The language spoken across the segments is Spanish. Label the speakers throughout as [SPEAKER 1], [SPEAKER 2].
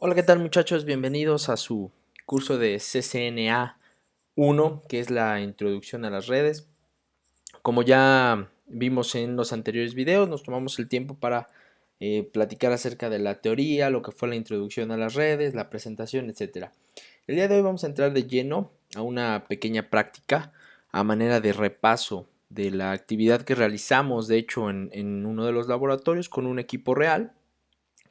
[SPEAKER 1] Hola, ¿qué tal muchachos? Bienvenidos a su curso de CCNA 1, que es la introducción a las redes. Como ya vimos en los anteriores videos, nos tomamos el tiempo para platicar acerca de la teoría, lo que fue la introducción a las redes, la presentación, etcétera. El día de hoy vamos a entrar de lleno a una pequeña práctica a manera de repaso de la actividad que realizamos, de hecho, en uno de los laboratorios con un equipo real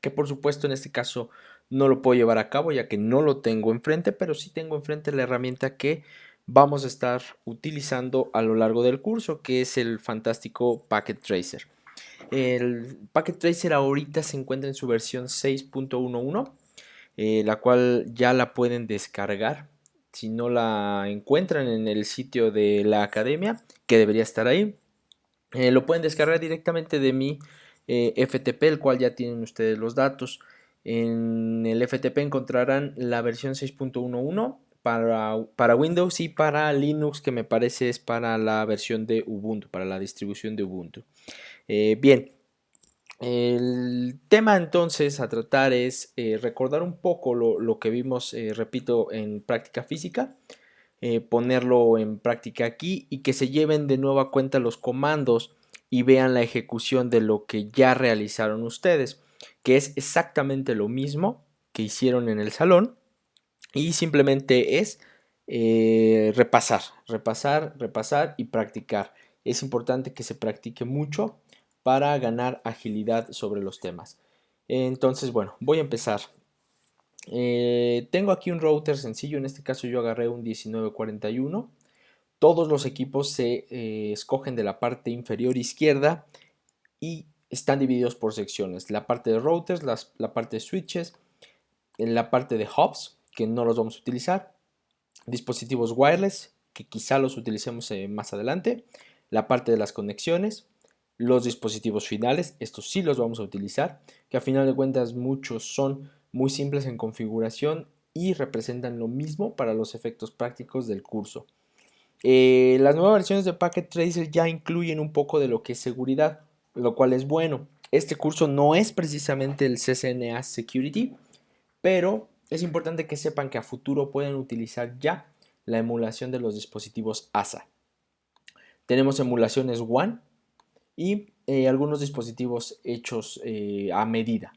[SPEAKER 1] que por supuesto en este caso no lo puedo llevar a cabo ya que no lo tengo enfrente, pero sí tengo enfrente la herramienta que vamos a estar utilizando a lo largo del curso, que es el fantástico Packet Tracer. El Packet Tracer ahorita se encuentra en su versión 6.11, la cual ya la pueden descargar. Si no la encuentran en el sitio de la academia, que debería estar ahí, lo pueden descargar directamente de mi FTP, el cual ya tienen ustedes los datos. En el FTP encontrarán la versión 6.11 para Windows y para Linux, que me parece es para la versión de Ubuntu, para la distribución de Ubuntu. Bien, el tema entonces a tratar es recordar un poco lo que vimos, repito, en práctica física, ponerlo en práctica aquí y que se lleven de nueva cuenta los comandos y vean la ejecución de lo que ya realizaron ustedes, que es exactamente lo mismo que hicieron en el salón y simplemente es repasar y practicar. Es importante que se practique mucho para ganar agilidad sobre los temas. Entonces, bueno, voy a empezar. Tengo aquí un router sencillo, en este caso yo agarré un 1941. Todos los equipos se escogen de la parte inferior izquierda y están divididos por secciones. La parte de routers, la parte de switches, en la parte de hubs, que no los vamos a utilizar, dispositivos wireless, que quizá los utilicemos más adelante, la parte de las conexiones, los dispositivos finales, estos sí los vamos a utilizar, que a final de cuentas muchos son muy simples en configuración y representan lo mismo para los efectos prácticos del curso. Las nuevas versiones de Packet Tracer ya incluyen un poco de lo que es seguridad, lo cual es bueno. Este curso no es precisamente el CCNA Security, pero es importante que sepan que a futuro pueden utilizar ya la emulación de los dispositivos ASA. Tenemos emulaciones WAN y algunos dispositivos hechos a medida.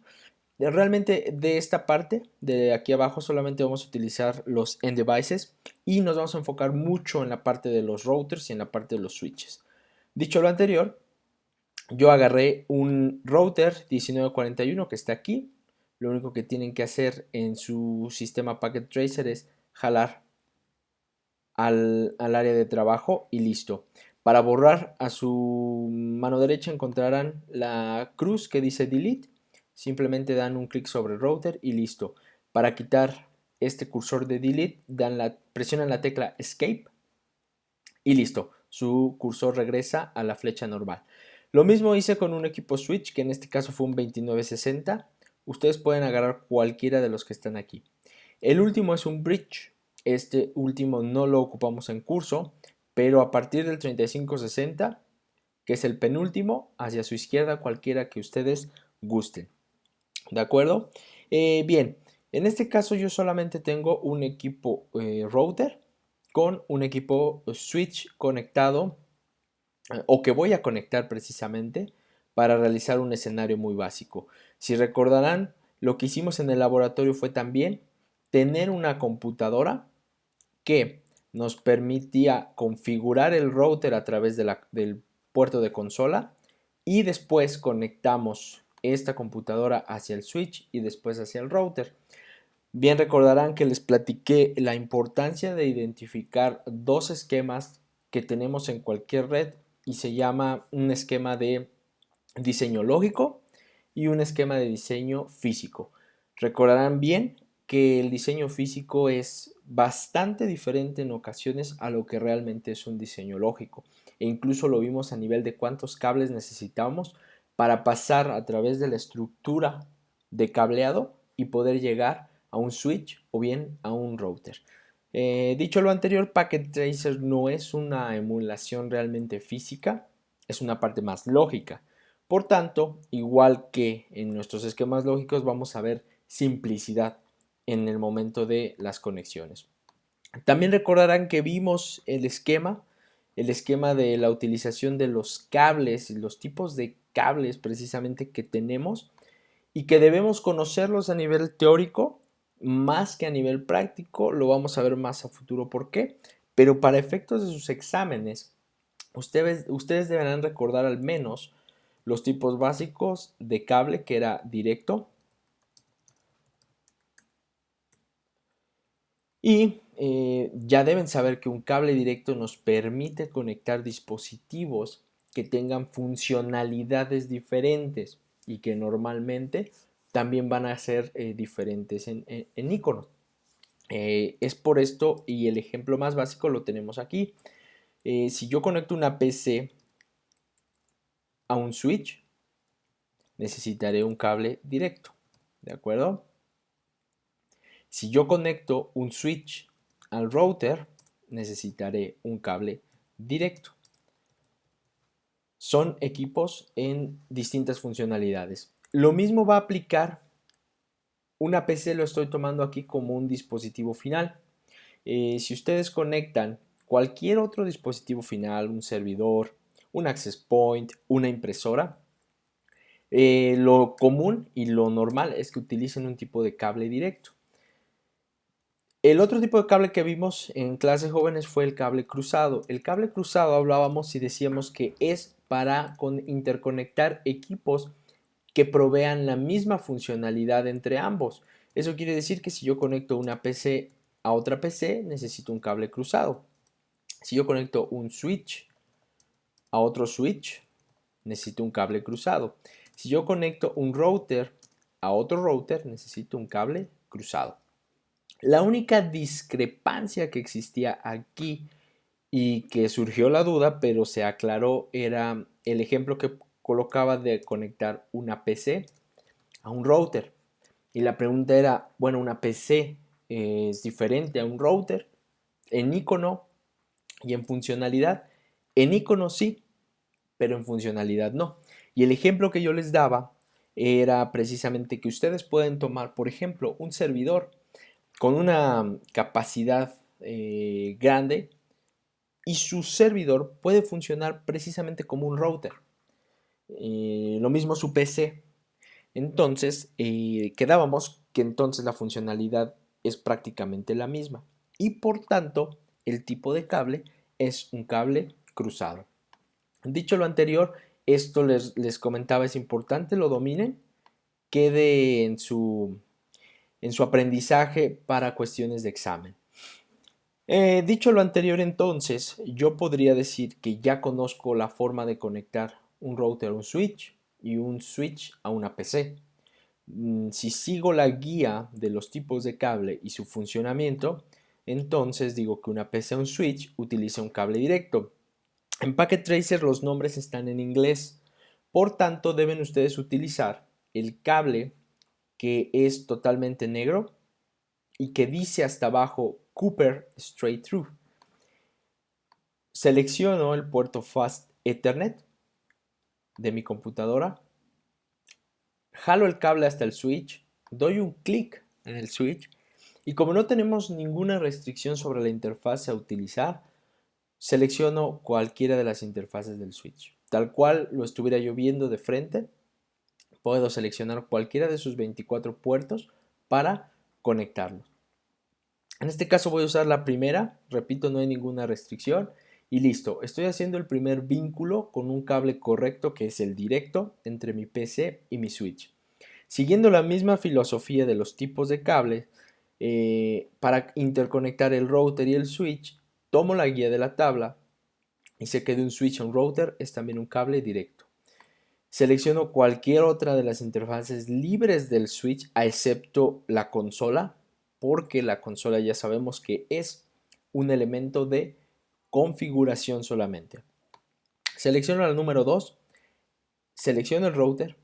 [SPEAKER 1] Realmente de esta parte, de aquí abajo, solamente vamos a utilizar los end devices y nos vamos a enfocar mucho en la parte de los routers y en la parte de los switches. Dicho lo anterior, yo agarré un router 1941 que está aquí. Lo único que tienen que hacer en su sistema Packet Tracer es jalar al área de trabajo y listo. Para borrar, a su mano derecha encontrarán la cruz que dice delete. Simplemente dan un clic sobre el router y listo. Para quitar este cursor de delete, presionan la tecla escape y listo. Su cursor regresa a la flecha normal. Lo mismo hice con un equipo switch, que en este caso fue un 2960. Ustedes pueden agarrar cualquiera de los que están aquí. El último es un bridge. Este último no lo ocupamos en curso, pero a partir del 3560, que es el penúltimo, hacia su izquierda, cualquiera que ustedes gusten. ¿De acuerdo? Bien, en este caso yo solamente tengo un equipo router con un equipo switch conectado o que voy a conectar precisamente para realizar un escenario muy básico. Si recordarán, lo que hicimos en el laboratorio fue también tener una computadora que nos permitía configurar el router a través del puerto de consola y después conectamos esta computadora hacia el switch y después hacia el router. Bien recordarán que les platiqué la importancia de identificar dos esquemas que tenemos en cualquier red y se llama un esquema de diseño lógico y un esquema de diseño físico. Recordarán bien que el diseño físico es bastante diferente en ocasiones a lo que realmente es un diseño lógico. E incluso lo vimos a nivel de cuántos cables necesitamos para pasar a través de la estructura de cableado y poder llegar a un switch o bien a un router. Dicho lo anterior, Packet Tracer no es una emulación realmente física, es una parte más lógica. Por tanto, igual que en nuestros esquemas lógicos, vamos a ver simplicidad en el momento de las conexiones. También recordarán que vimos el esquema de la utilización de los cables y los tipos de cables precisamente que tenemos y que debemos conocerlos a nivel teórico más que a nivel práctico. Lo vamos a ver más a futuro por qué, pero para efectos de sus exámenes, ustedes deberán recordar al menos los tipos básicos de cable, que era directo, y ya deben saber que un cable directo nos permite conectar dispositivos que tengan funcionalidades diferentes y que normalmente también van a ser diferentes en iconos. Es por esto, y el ejemplo más básico lo tenemos aquí. Si yo conecto una PC a un switch, necesitaré un cable directo, ¿de acuerdo? Si yo conecto un switch al router, necesitaré un cable directo. Son equipos en distintas funcionalidades. Lo mismo va a aplicar una PC, lo estoy tomando aquí como un dispositivo final. Si ustedes conectan cualquier otro dispositivo final, un servidor, un access point, una impresora, lo común y lo normal es que utilicen un tipo de cable directo. El otro tipo de cable que vimos en clases jóvenes fue el cable cruzado. El cable cruzado hablábamos y decíamos que es para interconectar equipos que provean la misma funcionalidad entre ambos. Eso quiere decir que si yo conecto una PC a otra PC, necesito un cable cruzado. Si yo conecto un switch a otro switch, necesito un cable cruzado. Si yo conecto un router a otro router, necesito un cable cruzado. La única discrepancia que existía aquí y que surgió la duda, pero se aclaró, era el ejemplo que colocaba de conectar una PC a un router. Y la pregunta era, bueno, ¿una PC es diferente a un router en icono y en funcionalidad? En icono sí, pero en funcionalidad no. Y el ejemplo que yo les daba era precisamente que ustedes pueden tomar, por ejemplo, un servidor con una capacidad grande y su servidor puede funcionar precisamente como un router. Lo mismo su PC. Entonces, quedábamos que entonces la funcionalidad es prácticamente la misma y por tanto el tipo de cable es un cable cruzado. Dicho lo anterior, esto les comentaba, es importante, lo dominen, quede en su aprendizaje para cuestiones de examen. Dicho lo anterior, entonces, yo podría decir que ya conozco la forma de conectar un router a un switch y un switch a una PC. Si sigo la guía de los tipos de cable y su funcionamiento, entonces digo que una PC a un switch utiliza un cable directo. En Packet Tracer los nombres están en inglés, por tanto deben ustedes utilizar el cable que es totalmente negro y que dice hasta abajo Cooper Straight Through. Selecciono el puerto Fast Ethernet de mi computadora, jalo el cable hasta el switch, doy un clic en el switch y como no tenemos ninguna restricción sobre la interfaz a utilizar, selecciono cualquiera de las interfaces del switch. Tal cual lo estuviera yo viendo de frente, puedo seleccionar cualquiera de sus 24 puertos para conectarlos. En este caso voy a usar la primera, repito, no hay ninguna restricción y listo. Estoy haciendo el primer vínculo con un cable correcto que es el directo entre mi PC y mi switch. Siguiendo la misma filosofía de los tipos de cable, para interconectar el router y el switch, tomo la guía de la tabla y sé que de un switch a un router es también un cable directo. Selecciono cualquier otra de las interfaces libres del switch, a excepto la consola, porque la consola ya sabemos que es un elemento de configuración solamente. Selecciono la número 2, selecciono el router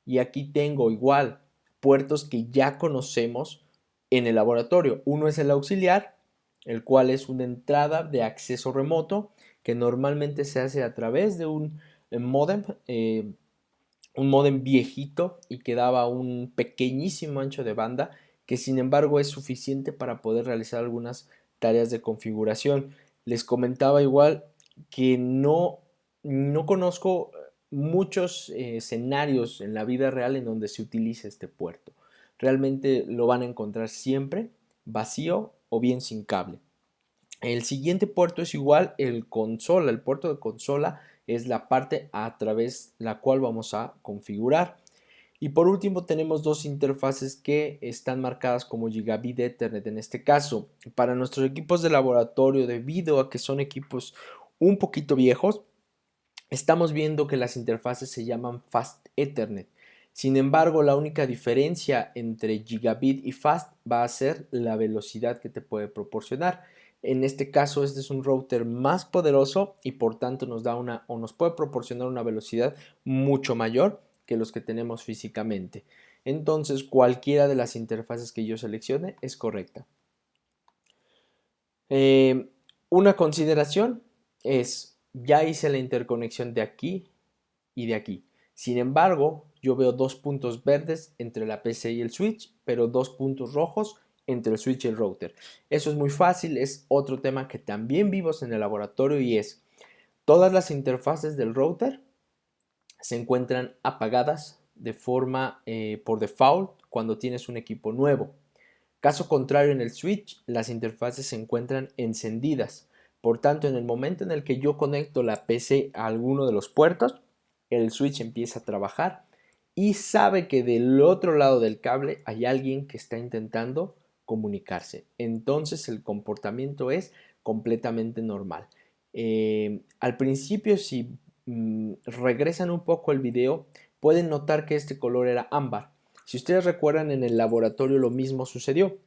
[SPEAKER 1] y aquí tengo igual puertos que ya conocemos en el laboratorio. Uno es el auxiliar, el cual es una entrada de acceso remoto que normalmente se hace a través de un modem un módem viejito y que daba un pequeñísimo ancho de banda que sin embargo es suficiente para poder realizar algunas tareas de configuración. Les comentaba igual que no conozco muchos escenarios en la vida real en donde se utilice este puerto. Realmente lo van a encontrar siempre vacío o bien sin cable. El siguiente puerto es igual el consola, el puerto de consola es la parte a través la cual vamos a configurar. Y por último tenemos dos interfaces que están marcadas como Gigabit Ethernet en este caso. Para nuestros equipos de laboratorio, debido a que son equipos un poquito viejos, estamos viendo que las interfaces se llaman Fast Ethernet. Sin embargo, la única diferencia entre Gigabit y Fast va a ser la velocidad que te puede proporcionar. En este caso, este es un router más poderoso y por tanto nos da nos puede proporcionar una velocidad mucho mayor que los que tenemos físicamente. Entonces, cualquiera de las interfaces que yo seleccione es correcta. Una consideración es, ya hice la interconexión de aquí y de aquí. Sin embargo, yo veo dos puntos verdes entre la PC y el switch, pero dos puntos rojos entre el switch y el router. Eso es muy fácil, es otro tema que también vimos en el laboratorio y es, todas las interfaces del router se encuentran apagadas de forma por default cuando tienes un equipo nuevo. Caso contrario, en el switch, las interfaces se encuentran encendidas. Por tanto, en el momento en el que yo conecto la PC a alguno de los puertos, el switch empieza a trabajar y sabe que del otro lado del cable hay alguien que está intentando comunicarse. Entonces el comportamiento es completamente normal. Al principio, si regresan un poco el video, pueden notar que este color era ámbar. Si ustedes recuerdan, en el laboratorio lo mismo sucedió.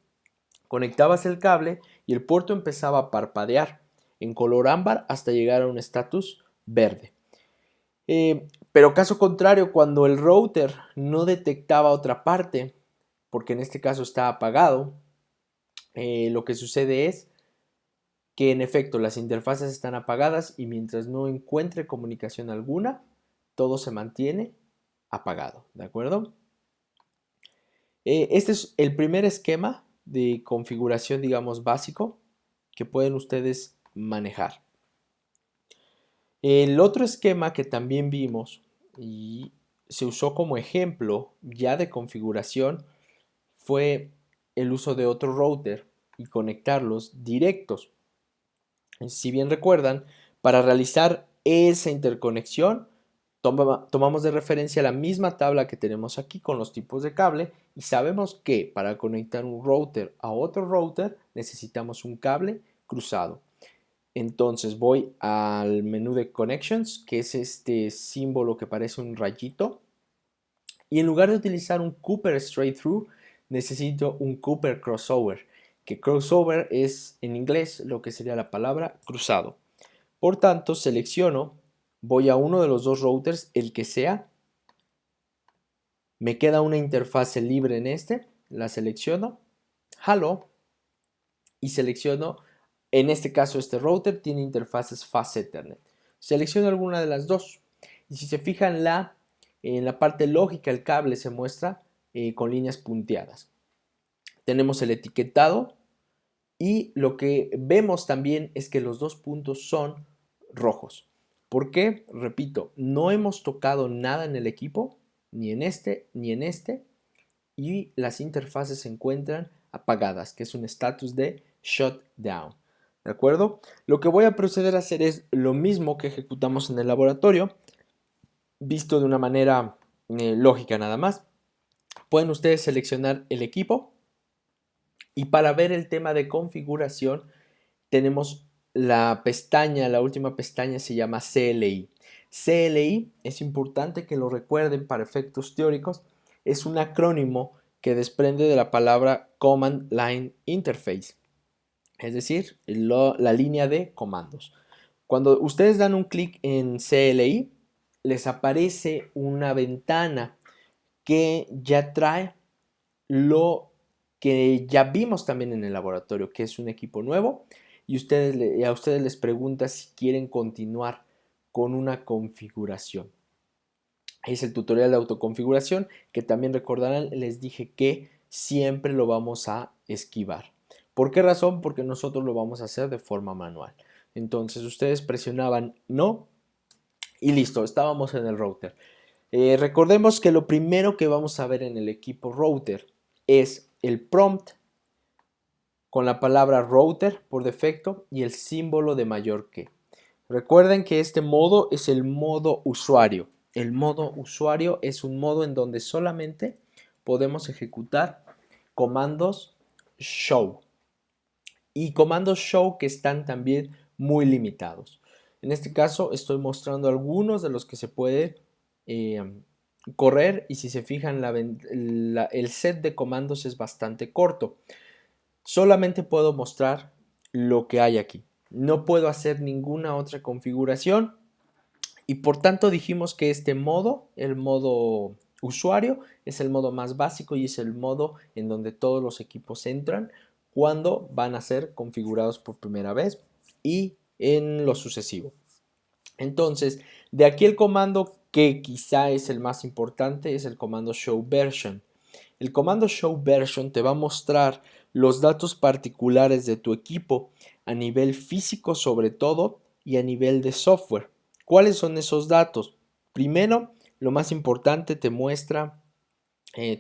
[SPEAKER 1] Conectabas el cable y el puerto empezaba a parpadear en color ámbar hasta llegar a un estatus verde. Pero caso contrario, cuando el router no detectaba otra parte, porque en este caso está apagado, lo que sucede es que en efecto las interfaces están apagadas y mientras no encuentre comunicación alguna, todo se mantiene apagado, ¿de acuerdo? Este es el primer esquema de configuración, digamos, básico que pueden ustedes manejar. El otro esquema que también vimos y se usó como ejemplo ya de configuración fue el uso de otro router y conectarlos directos. Si bien recuerdan, para realizar esa interconexión tomamos de referencia la misma tabla que tenemos aquí con los tipos de cable y sabemos que para conectar un router a otro router necesitamos un cable cruzado. Entonces voy al menú de Connections, que es este símbolo que parece un rayito, y en lugar de utilizar un Cooper Straight Through, necesito un Cooper Crossover, que crossover es en inglés lo que sería la palabra cruzado. Por tanto, selecciono, voy a uno de los dos routers, el que sea, me queda una interfase libre en este, la selecciono, jalo y selecciono, en este caso este router tiene interfaces Fast Ethernet. Selecciono alguna de las dos y si se fijan en la parte lógica el cable se muestra con líneas punteadas. Tenemos el etiquetado y lo que vemos también es que los dos puntos son rojos. ¿Por qué? Repito, no hemos tocado nada en el equipo, ni en este, ni en este, y las interfaces se encuentran apagadas, que es un estatus de shutdown. ¿De acuerdo? Lo que voy a proceder a hacer es lo mismo que ejecutamos en el laboratorio, visto de una manera lógica nada más. Pueden ustedes seleccionar el equipo y para ver el tema de configuración tenemos la pestaña, la última pestaña se llama CLI. CLI, es importante que lo recuerden para efectos teóricos, es un acrónimo que desprende de la palabra Command Line Interface, es decir, la línea de comandos. Cuando ustedes dan un clic en CLI, les aparece una ventana que ya trae lo que ya vimos también en el laboratorio, que es un equipo nuevo y a ustedes les pregunta si quieren continuar con una configuración. Es el tutorial de autoconfiguración que también recordarán, les dije que siempre lo vamos a esquivar. ¿Por qué razón? Porque nosotros lo vamos a hacer de forma manual. Entonces ustedes presionaban no y listo, estábamos en el router. Recordemos que lo primero que vamos a ver en el equipo router es el prompt con la palabra router por defecto y el símbolo de mayor que. Recuerden que este modo es el modo usuario. El modo usuario es un modo en donde solamente podemos ejecutar comandos show y comandos show que están también muy limitados. En este caso estoy mostrando algunos de los que se puede eh, correr y si se fijan el set de comandos es bastante corto. Solamente puedo mostrar lo que hay aquí. No puedo hacer ninguna otra configuración y por tanto dijimos que este modo, el modo usuario, es el modo más básico y es el modo en donde todos los equipos entran cuando van a ser configurados por primera vez y en lo sucesivo. Entonces, de aquí el comando que quizá es el más importante es el comando show version. El comando show version te va a mostrar los datos particulares de tu equipo a nivel físico sobre todo y a nivel de software. ¿Cuáles son esos datos? Primero, lo más importante, te muestra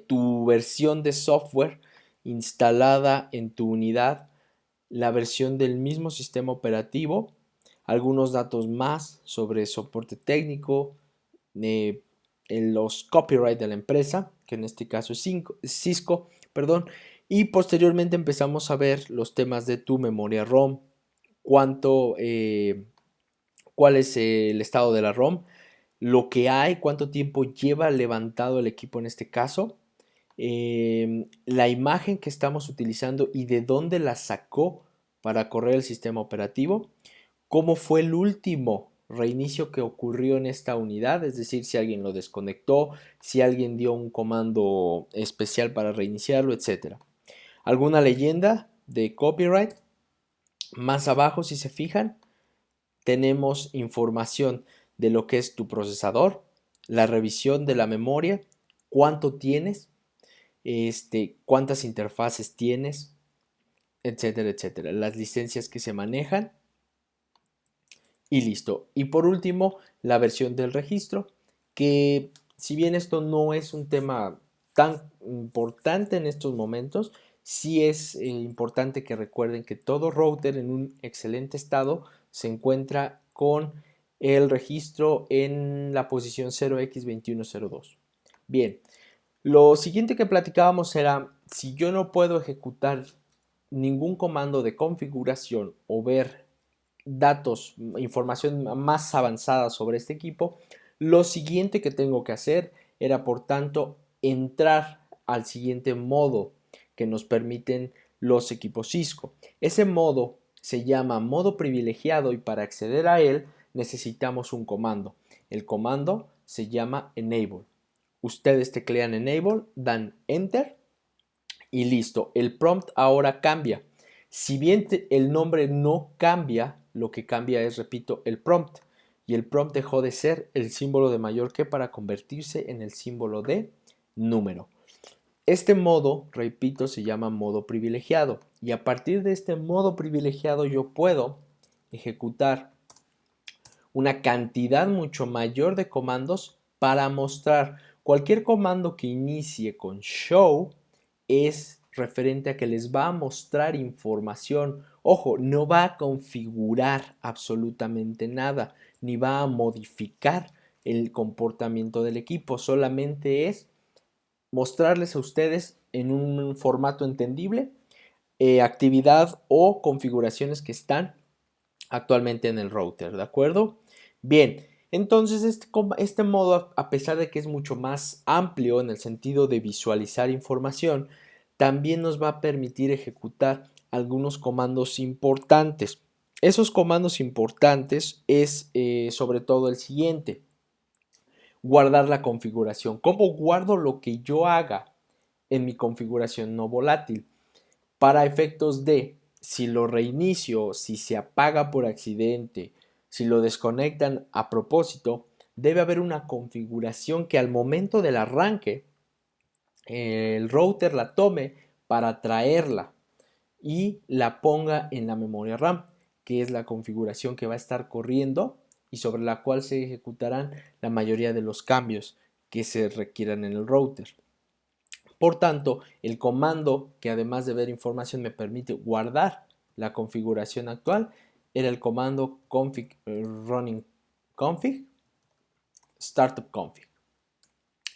[SPEAKER 1] tu versión de software instalada en tu unidad, la versión del mismo sistema operativo, algunos datos más sobre soporte técnico, en los copyright de la empresa, que en este caso es Cisco, perdón, y posteriormente empezamos a ver los temas de tu memoria ROM, cuál es el estado de la ROM, lo que hay, cuánto tiempo lleva levantado el equipo en este caso, la imagen que estamos utilizando y de dónde la sacó para correr el sistema operativo, cómo fue el último reinicio que ocurrió en esta unidad, es decir, si alguien lo desconectó, si alguien dio un comando especial para reiniciarlo, etc. ¿Alguna leyenda de copyright? Más abajo, si se fijan, tenemos información de lo que es tu procesador, la revisión de la memoria, cuánto tienes, cuántas interfaces tienes, etcétera, etcétera. Las licencias que se manejan y listo. Y por último, la versión del registro, que si bien esto no es un tema tan importante en estos momentos, sí es importante que recuerden que todo router en un excelente estado se encuentra con el registro en la posición 0x2102. Bien, lo siguiente que platicábamos era si yo no puedo ejecutar ningún comando de configuración o ver datos, información más avanzada sobre este equipo, lo siguiente que tengo que hacer era, por tanto, entrar al siguiente modo que nos permiten los equipos Cisco. Ese modo se llama modo privilegiado y para acceder a él necesitamos un comando. El comando se llama enable. Ustedes teclean enable, dan enter y listo. El prompt ahora cambia. Si bien el nombre no cambia, lo que cambia es, repito, el prompt. Y el prompt dejó de ser el símbolo de mayor que para convertirse en el símbolo de número. Este modo, repito, se llama modo privilegiado. Y a partir de este modo privilegiado yo puedo ejecutar una cantidad mucho mayor de comandos para mostrar cualquier comando que inicie con show es referente a que les va a mostrar información. Ojo, no va a configurar absolutamente nada, ni va a modificar el comportamiento del equipo, solamente es mostrarles a ustedes en un formato entendible actividad o configuraciones que están actualmente en el router, ¿de acuerdo? Bien, entonces este modo, a pesar de que es mucho más amplio en el sentido de visualizar información, también nos va a permitir ejecutar algunos comandos importantes. Esos comandos importantes es sobre todo el siguiente: guardar la configuración. ¿Cómo guardo lo que yo haga en mi configuración no volátil? Para efectos de si lo reinicio, si se apaga por accidente, si lo desconectan a propósito, debe haber una configuración que al momento del arranque el router la tome para traerla y la ponga en la memoria RAM, que es la configuración que va a estar corriendo y sobre la cual se ejecutarán la mayoría de los cambios que se requieran en el router. Por tanto, el comando que además de ver información me permite guardar la configuración actual era el comando config running config startup config.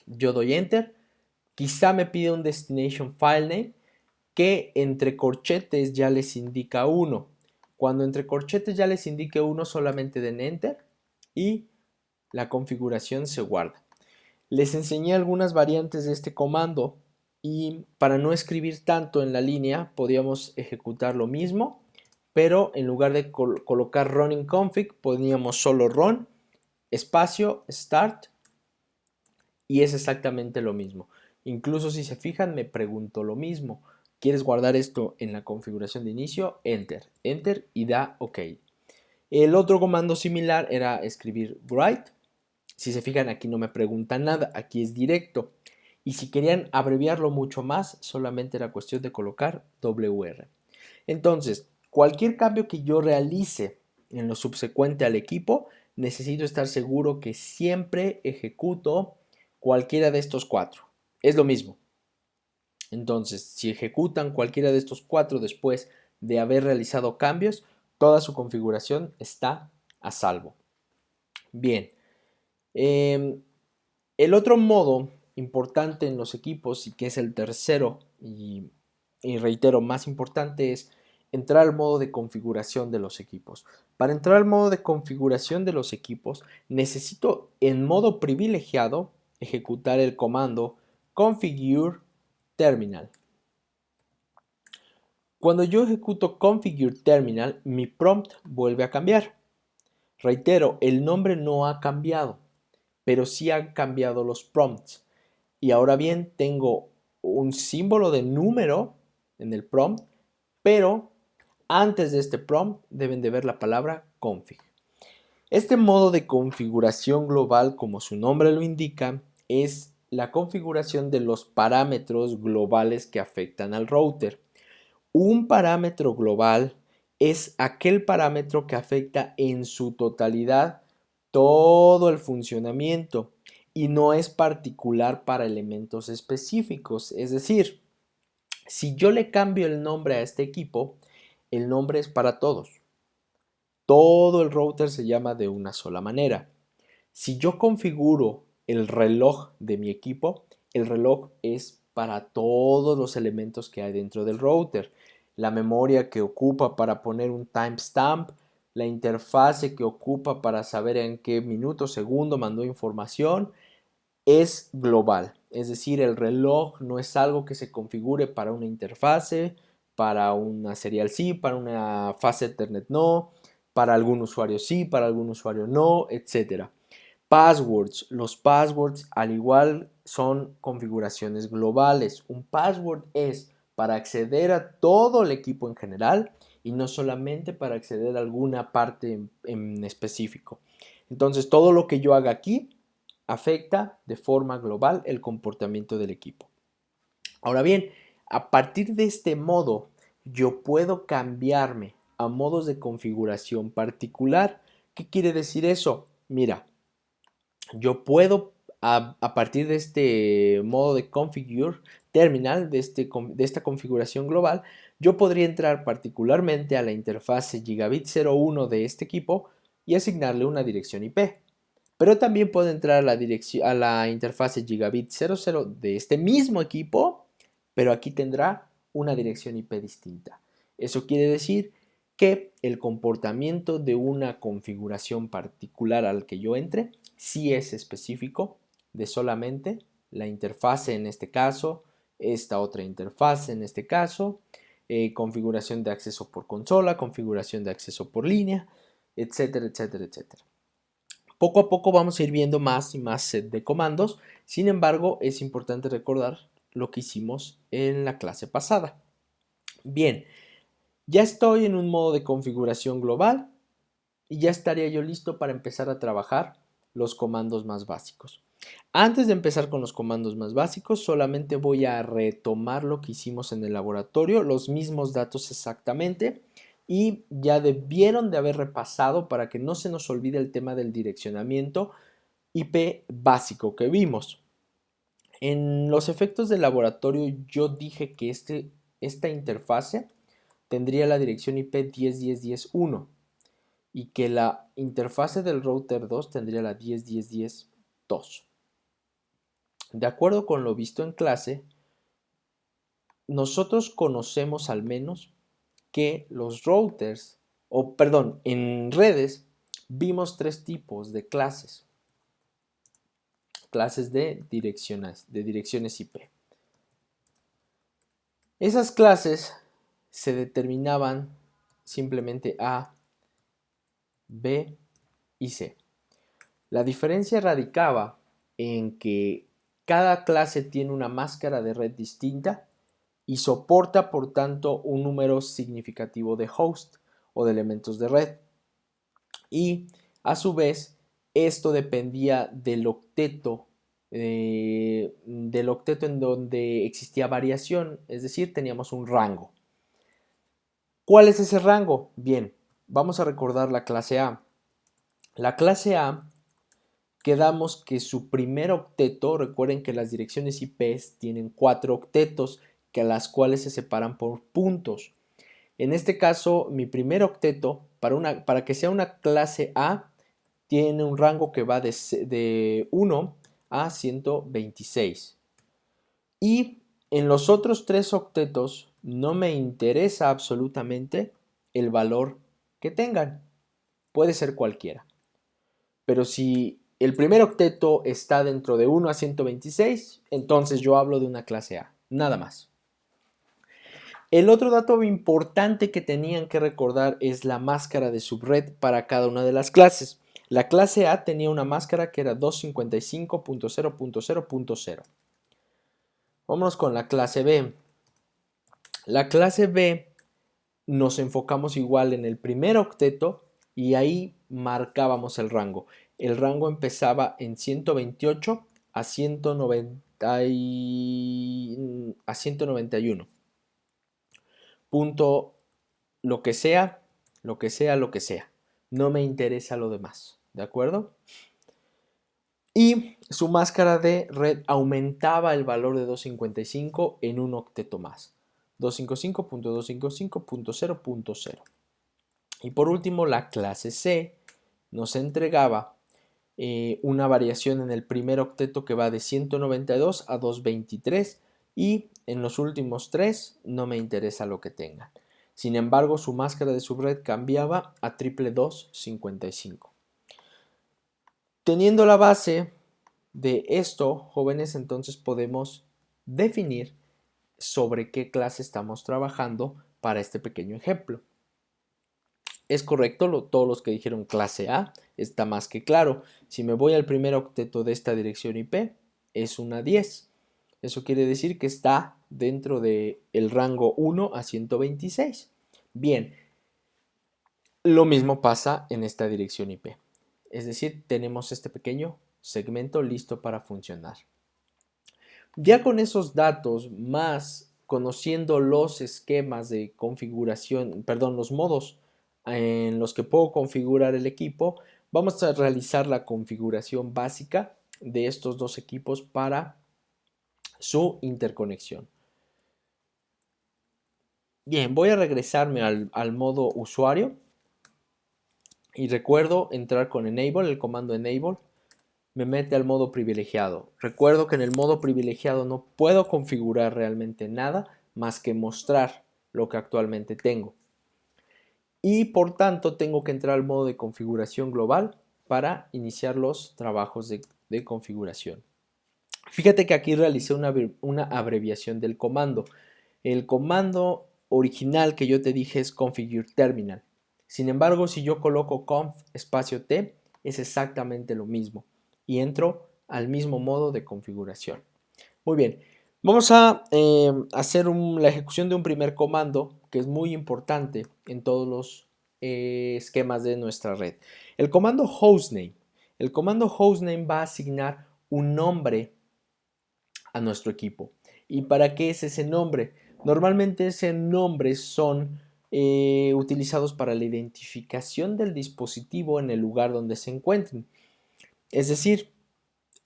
[SPEAKER 1] Yo doy enter, quizá me pide un destination file name que entre corchetes ya les indica 1. Cuando entre corchetes ya les indique 1, solamente den enter y la configuración se guarda. Les enseñé algunas variantes de este comando y para no escribir tanto en la línea podíamos ejecutar lo mismo, pero en lugar de colocar running config poníamos solo run espacio start y es exactamente lo mismo. Incluso si se fijan me pregunto lo mismo. ¿Quieres guardar esto en la configuración de inicio? Enter, enter y da OK. El otro comando similar era escribir write. Si se fijan aquí no me pregunta nada, aquí es directo. Y si querían abreviarlo mucho más, solamente era cuestión de colocar WR. Entonces, cualquier cambio que yo realice en lo subsecuente al equipo, necesito estar seguro que siempre ejecuto cualquiera de estos 4. Es lo mismo. Entonces, si ejecutan cualquiera de estos 4 después de haber realizado cambios, toda su configuración está a salvo. Bien. El otro modo importante en los equipos y que es el tercero y reitero más importante es entrar al modo de configuración de los equipos. Para entrar al modo de configuración de los equipos necesito en modo privilegiado ejecutar el comando configure terminal. Cuando yo ejecuto configure terminal mi prompt vuelve a cambiar. Reitero, el nombre no ha cambiado, pero sí han cambiado los prompts. Y ahora bien, tengo un símbolo de número en el prompt, pero antes de este prompt deben de ver la palabra config. Este modo de configuración global, como su nombre lo indica, es la configuración de los parámetros globales que afectan al router. Un parámetro global es aquel parámetro que afecta en su totalidad todo el funcionamiento y no es particular para elementos específicos. Es decir, si yo le cambio el nombre a este equipo, el nombre es para todos. Todo el router se llama de una sola manera. Si yo configuro el reloj de mi equipo, el reloj es para todos los elementos que hay dentro del router. La memoria que ocupa para poner un timestamp, la interfase que ocupa para saber en qué minuto, segundo mandó información, es global. Es decir, el reloj no es algo que se configure para una interfase, para una serial sí, para una fase Ethernet no, para algún usuario sí, para algún usuario no, etc. Passwords. Los passwords al igual son configuraciones globales. Un password es para acceder a todo el equipo en general y no solamente para acceder a alguna parte en específico. Entonces todo lo que yo haga aquí afecta de forma global el comportamiento del equipo. Ahora bien, a partir de este modo, yo puedo cambiarme a modos de configuración particular. ¿Qué quiere decir eso? Mira, yo puedo a partir de este modo de configure terminal, de esta configuración global, yo podría entrar particularmente a la interfase Gigabit 01 de este equipo y asignarle una dirección IP. Pero también puedo entrar a la interfase Gigabit 00 de este mismo equipo, pero aquí tendrá una dirección IP distinta. Eso quiere decir que el comportamiento de una configuración particular al que yo entre sí es específico de solamente la interfase en este caso, esta otra interfase en este caso, configuración de acceso por consola, configuración de acceso por línea, etcétera, etcétera, etcétera. Poco a poco vamos a ir viendo más y más set de comandos, sin embargo es importante recordar lo que hicimos en la clase pasada. Bien, ya estoy en un modo de configuración global y ya estaría yo listo para empezar a trabajar los comandos más básicos. Antes de empezar con los comandos más básicos, solamente voy a retomar lo que hicimos en el laboratorio, los mismos datos exactamente, y ya debieron de haber repasado para que no se nos olvide el tema del direccionamiento IP básico que vimos. En los efectos del laboratorio yo dije que esta interfase tendría la dirección IP 10.10.10.1 y que la interfase del router 2 tendría la 10.10.10.2. De acuerdo con lo visto en clase, nosotros conocemos al menos que los routers, o perdón, en redes vimos tres tipos de clases de direcciones IP. Esas clases se determinaban simplemente A, B y C. La diferencia radicaba en que cada clase tiene una máscara de red distinta y soporta por tanto un número significativo de hosts o de elementos de red. Y a su vez esto dependía del octeto en donde existía variación, es decir, teníamos un rango. ¿Cuál es ese rango? Bien, vamos a recordar la clase A. La clase A, quedamos que su primer octeto, recuerden que las direcciones IP tienen 4 octetos, que a las cuales se separan por puntos. En este caso, mi primer octeto, para que sea una clase A, tiene un rango que va de 1 a 126. Y en los otros 3 octetos no me interesa absolutamente el valor que tengan. Puede ser cualquiera. Pero si el primer octeto está dentro de 1 a 126, entonces yo hablo de una clase A, nada más. El otro dato importante que tenían que recordar es la máscara de subred para cada una de las clases. La clase A tenía una máscara que era 255.0.0.0. Vámonos con la clase B. La clase B nos enfocamos igual en el primer octeto y ahí marcábamos el rango. El rango empezaba en 128 a 191. Punto lo que sea, lo que sea, lo que sea. No me interesa lo demás, ¿de acuerdo? Y su máscara de red aumentaba el valor de 255 en un octeto más. 255.255.0.0. Y por último, la clase C nos entregaba una variación en el primer octeto que va de 192 a 223 y en los últimos 3 no me interesa lo que tengan. Sin embargo, su máscara de subred cambiaba a 255. Teniendo la base de esto, jóvenes, entonces podemos definir sobre qué clase estamos trabajando para este pequeño ejemplo. Es correcto, todos los que dijeron clase A está más que claro. Si me voy al primer octeto de esta dirección IP, es una 10. Eso quiere decir que está dentro del rango 1 a 126. Bien, lo mismo pasa en esta dirección IP. Es decir, tenemos este pequeño segmento listo para funcionar. Ya con esos datos, más conociendo los esquemas de configuración, perdón, los modos en los que puedo configurar el equipo, vamos a realizar la configuración básica de estos dos equipos para su interconexión. Bien, voy a regresarme al modo usuario y recuerdo entrar con enable, el comando enable me mete al modo privilegiado. Recuerdo que en el modo privilegiado no puedo configurar realmente nada más que mostrar lo que actualmente tengo. Y por tanto tengo que entrar al modo de configuración global para iniciar los trabajos de configuración. Fíjate que aquí realicé una abreviación del comando. El comando original que yo te dije es configure terminal. Sin embargo, si yo coloco conf espacio t, es exactamente lo mismo y entro al mismo modo de configuración. Muy bien, vamos a hacer la ejecución de un primer comando que es muy importante en todos los esquemas de nuestra red. El comando hostname El comando hostname va a asignar un nombre a nuestro equipo. ¿Y para qué es ese nombre? Normalmente ese nombre son utilizados para la identificación del dispositivo en el lugar donde se encuentren. Es decir,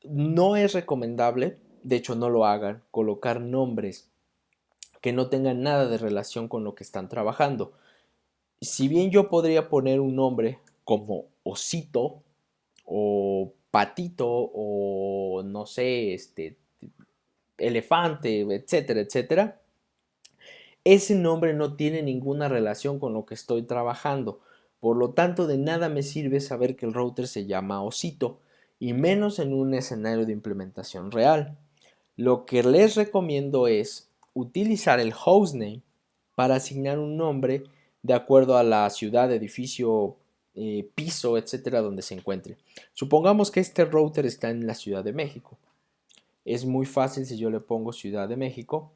[SPEAKER 1] no es recomendable, de hecho no lo hagan, colocar nombres que no tengan nada de relación con lo que están trabajando. Si bien yo podría poner un nombre como Osito o Patito o no sé, elefante, etcétera, etcétera, ese nombre no tiene ninguna relación con lo que estoy trabajando. Por lo tanto, de nada me sirve saber que el router se llama Osito, y menos en un escenario de implementación real. Lo que les recomiendo es utilizar el hostname para asignar un nombre de acuerdo a la ciudad, edificio, piso, etcétera, donde se encuentre. Supongamos que este router está en la Ciudad de México. Es muy fácil si yo le pongo Ciudad de México.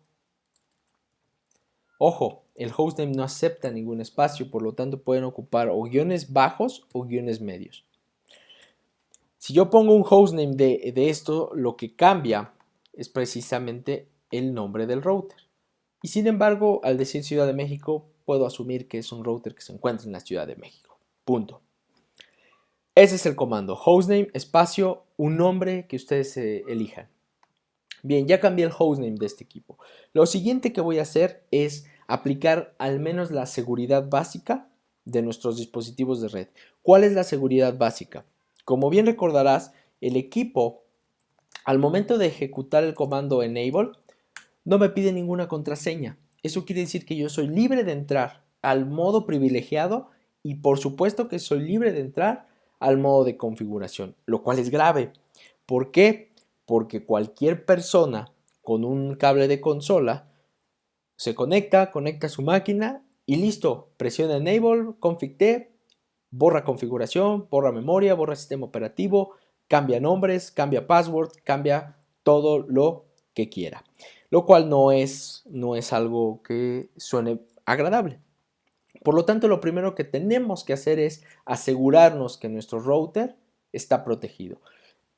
[SPEAKER 1] Ojo, el hostname no acepta ningún espacio, por lo tanto pueden ocupar o guiones bajos o guiones medios. Si yo pongo un hostname de esto, lo que cambia es precisamente el nombre del router. Y sin embargo, al decir Ciudad de México, puedo asumir que es un router que se encuentra en la Ciudad de México. Punto. Ese es el comando. Hostname, espacio, un nombre que ustedes elijan. Bien, ya cambié el hostname de este equipo. Lo siguiente que voy a hacer es aplicar al menos la seguridad básica de nuestros dispositivos de red. ¿Cuál es la seguridad básica? Como bien recordarás, el equipo, al momento de ejecutar el comando enable, no me pide ninguna contraseña. Eso quiere decir que yo soy libre de entrar al modo privilegiado y por supuesto que soy libre de entrar al modo de configuración, lo cual es grave. ¿Por qué? Porque cualquier persona con un cable de consola se conecta su máquina y listo, presiona enable, config T, borra configuración, borra memoria, borra sistema operativo, cambia nombres, cambia password, cambia todo lo que quiera, lo cual no es algo que suene agradable. Por lo tanto, lo primero que tenemos que hacer es asegurarnos que nuestro router está protegido.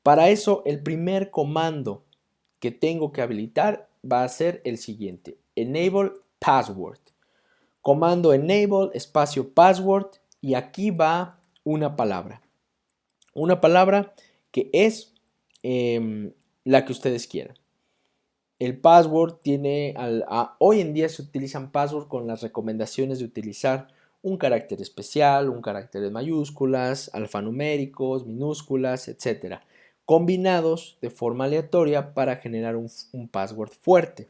[SPEAKER 1] Para eso, el primer comando que tengo que habilitar va a ser el siguiente: enable password. Comando enable espacio password, y aquí va una palabra. Una palabra que es la que ustedes quieran. El password tiene, hoy en día se utilizan password con las recomendaciones de utilizar un carácter especial, un carácter en mayúsculas, alfanuméricos, minúsculas, etc., combinados de forma aleatoria para generar un password fuerte.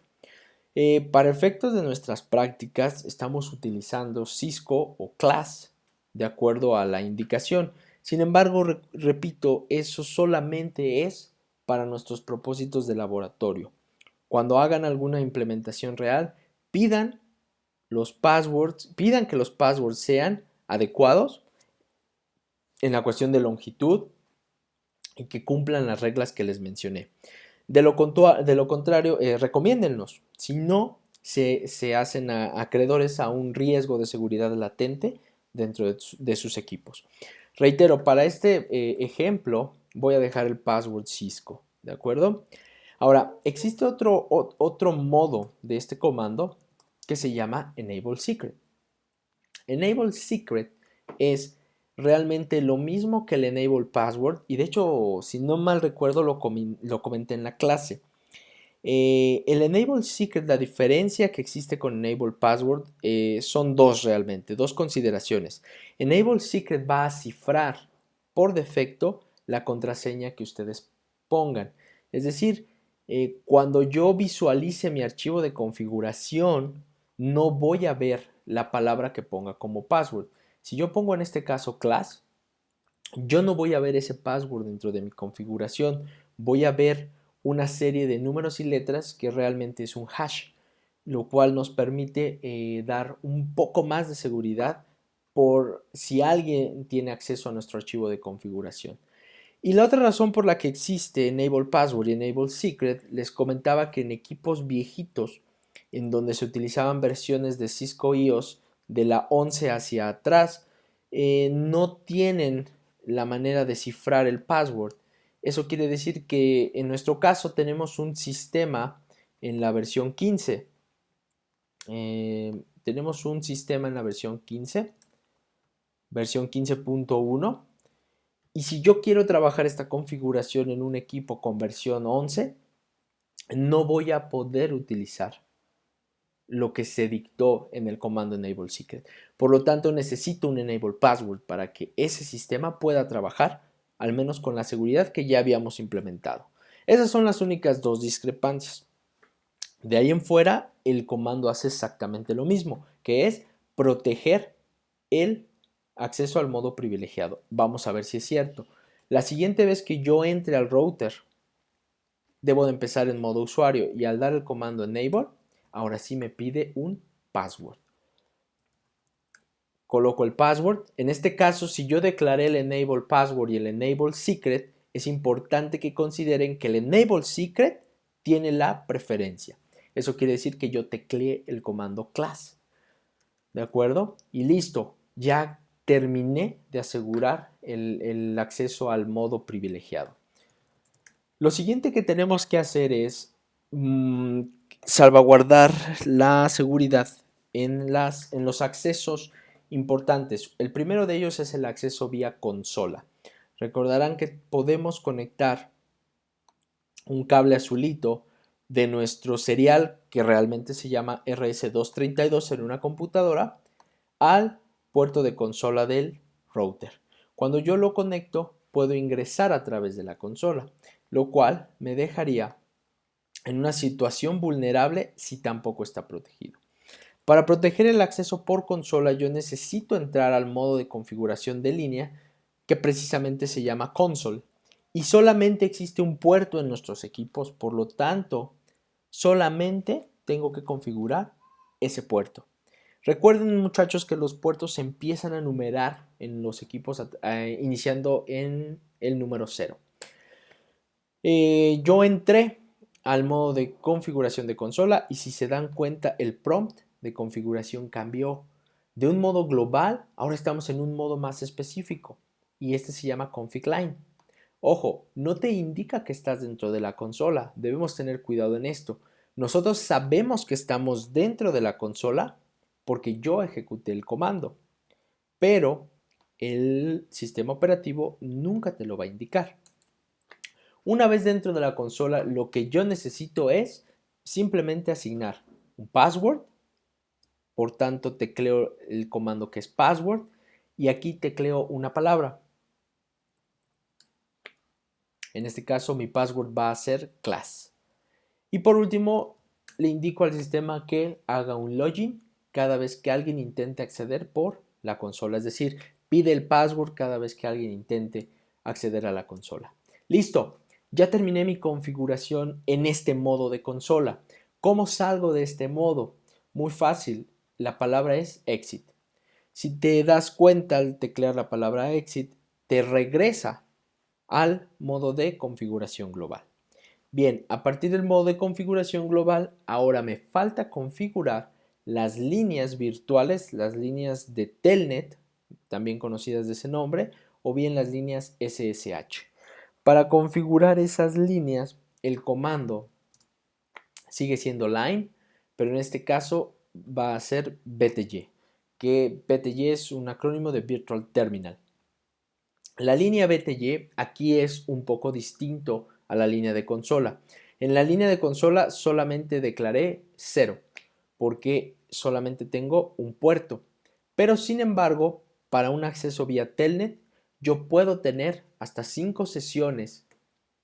[SPEAKER 1] Para efectos de nuestras prácticas estamos utilizando Cisco o Class de acuerdo a la indicación. Sin embargo, repito, eso solamente es para nuestros propósitos de laboratorio. Cuando hagan alguna implementación real, pidan que los passwords sean adecuados en la cuestión de longitud y que cumplan las reglas que les mencioné. De lo contrario, recomiéndenlos. Si no, se hacen acreedores a un riesgo de seguridad latente dentro de sus equipos. Reitero, para este ejemplo voy a dejar el password Cisco, ¿de acuerdo? Ahora, existe otro modo de este comando que se llama Enable Secret. Enable Secret es realmente lo mismo que el Enable Password, y de hecho, si no mal recuerdo, lo comenté en la clase. El Enable Secret, la diferencia que existe con Enable Password son dos consideraciones. Enable Secret va a cifrar por defecto la contraseña que ustedes pongan. Es decir, cuando yo visualice mi archivo de configuración, no voy a ver la palabra que ponga como password. Si yo pongo en este caso class, yo no voy a ver ese password dentro de mi configuración. Voy a ver una serie de números y letras que realmente es un hash, lo cual nos permite dar un poco más de seguridad por si alguien tiene acceso a nuestro archivo de configuración. Y la otra razón por la que existe Enable Password y Enable Secret, les comentaba que en equipos viejitos, en donde se utilizaban versiones de Cisco IOS de la 11 hacia atrás, no tienen la manera de cifrar el password. Eso quiere decir que en nuestro caso tenemos un sistema en la versión 15. Tenemos un sistema en la versión 15, versión 15.1. Y si yo quiero trabajar esta configuración en un equipo con versión 11, no voy a poder utilizar lo que se dictó en el comando enable secret. Por lo tanto, necesito un enable password para que ese sistema pueda trabajar, al menos con la seguridad que ya habíamos implementado. Esas son las únicas dos discrepancias. De ahí en fuera, el comando hace exactamente lo mismo, que es proteger el acceso al modo privilegiado. Vamos a ver si es cierto. La siguiente vez que yo entre al router, debo de empezar en modo usuario y al dar el comando enable, ahora sí me pide un password. Coloco el password. En este caso, si yo declaré el enable password y el enable secret, es importante que consideren que el enable secret tiene la preferencia. Eso quiere decir que yo tecleé el comando class. ¿De acuerdo? Y listo. Ya terminé de asegurar el acceso al modo privilegiado. Lo siguiente que tenemos que hacer es salvaguardar la seguridad en los accesos importantes. El primero de ellos es el acceso vía consola. Recordarán que podemos conectar un cable azulito de nuestro serial, que realmente se llama RS232 en una computadora, al puerto de consola del router. Cuando yo lo conecto, puedo ingresar a través de la consola, lo cual me dejaría en una situación vulnerable si tampoco está protegido. Para proteger el acceso por consola, yo necesito entrar al modo de configuración de línea, que precisamente se llama console, y solamente existe un puerto en nuestros equipos, por lo tanto, solamente tengo que configurar ese puerto. Recuerden, muchachos, que los puertos se empiezan a numerar en los equipos iniciando en el número 0. Yo entré al modo de configuración de consola y si se dan cuenta, el prompt de configuración cambió de un modo global. Ahora estamos en un modo más específico y este se llama config line. Ojo, no te indica que estás dentro de la consola. Debemos tener cuidado en esto. Nosotros sabemos que estamos dentro de la consola porque yo ejecuté el comando, pero el sistema operativo nunca te lo va a indicar. Una vez dentro de la consola, lo que yo necesito es simplemente asignar un password. Por tanto, tecleo el comando que es password y aquí tecleo una palabra. En este caso, mi password va a ser class. Y por último, le indico al sistema que haga un login cada vez que alguien intente acceder por la consola. Es decir, pide el password cada vez que alguien intente acceder a la consola. Listo. Ya terminé mi configuración en este modo de consola. ¿Cómo salgo de este modo? Muy fácil. La palabra es exit. Si te das cuenta al teclear la palabra exit, te regresa al modo de configuración global. Bien, a partir del modo de configuración global, ahora me falta configurar las líneas virtuales, las líneas de Telnet, también conocidas de ese nombre, o bien las líneas SSH. Para configurar esas líneas, el comando sigue siendo line, pero en este caso va a ser BTY, que BTY es un acrónimo de Virtual Terminal. La línea BTY aquí es un poco distinto a la línea de consola. En la línea de consola solamente declaré 0 porque solamente tengo un puerto. Pero sin embargo, para un acceso vía Telnet, yo puedo tener hasta 5 sesiones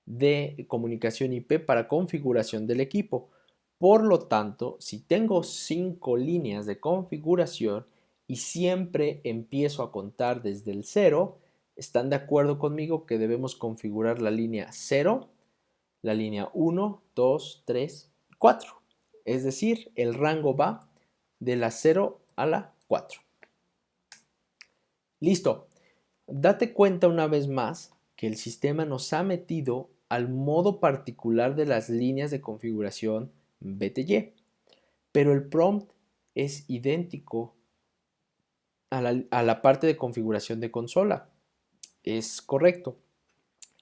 [SPEAKER 1] de comunicación IP para configuración del equipo. Por lo tanto, si tengo 5 líneas de configuración y siempre empiezo a contar desde el 0, ¿están de acuerdo conmigo que debemos configurar la línea 0, la línea 1, 2, 3 y 4? Es decir, el rango va de la 0 a la 4. Listo. Date cuenta una vez más que el sistema nos ha metido al modo particular de las líneas de configuración BTY, pero el prompt es idéntico a la parte de configuración de consola. es correcto.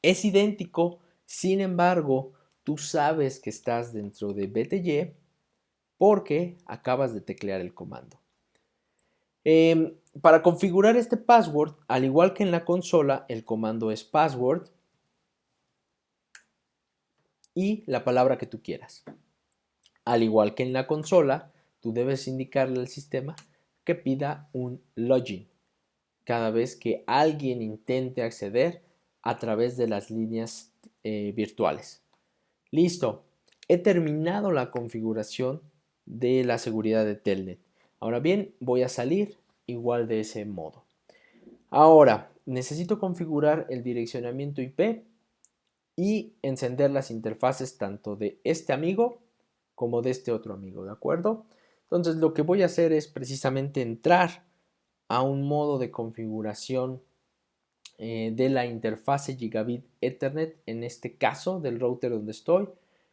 [SPEAKER 1] Es idéntico, sin embargo, tú sabes que estás dentro de BTY porque acabas de teclear el comando. Para configurar este password, al igual que en la consola, el comando es password y la palabra que tú quieras. Al igual que en la consola, tú debes indicarle al sistema que pida un login cada vez que alguien intente acceder a través de las líneas virtuales. Listo, he terminado la configuración de la seguridad de Telnet. Ahora bien, voy a salir igual de ese modo. Ahora, necesito configurar el direccionamiento IP y encender las interfaces tanto de este amigo como de este otro amigo, ¿de acuerdo? Entonces lo que voy a hacer es precisamente entrar a un modo de configuración de la interfase Gigabit Ethernet, en este caso del router donde estoy,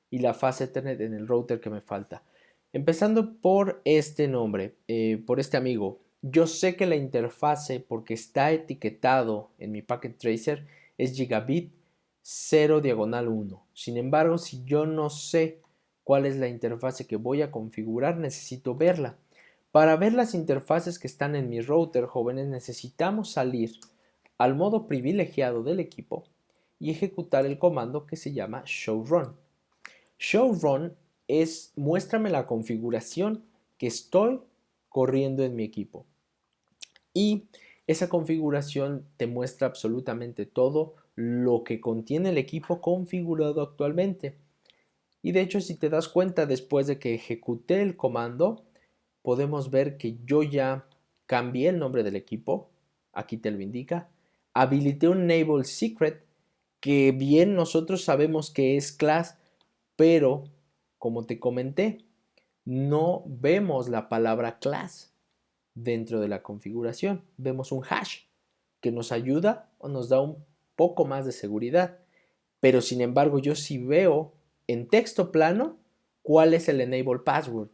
[SPEAKER 1] y la fase Ethernet en el router que me falta. Empezando por este nombre, por este amigo. Yo sé que la interfase, porque está etiquetado en mi packet tracer, es Gigabit 0/1. Sin embargo, si yo no sé cuál es la interfase que voy a configurar, necesito verla. Para ver las interfaces que están en mi router, jóvenes, necesitamos salir al modo privilegiado del equipo y ejecutar el comando que se llama showrun. Showrun es muéstrame la configuración que estoy corriendo en mi equipo. Y esa configuración te muestra absolutamente todo lo que contiene el equipo configurado actualmente. Y de hecho, si te das cuenta, después de que ejecuté el comando, podemos ver que yo ya cambié el nombre del equipo. Aquí te lo indica. Habilité un enable secret que bien nosotros sabemos que es class, pero como te comenté, no vemos la palabra class dentro de la configuración. Vemos un hash que nos ayuda o nos da un poco más de seguridad. Pero sin embargo, yo sí veo en texto plano cuál es el enable password.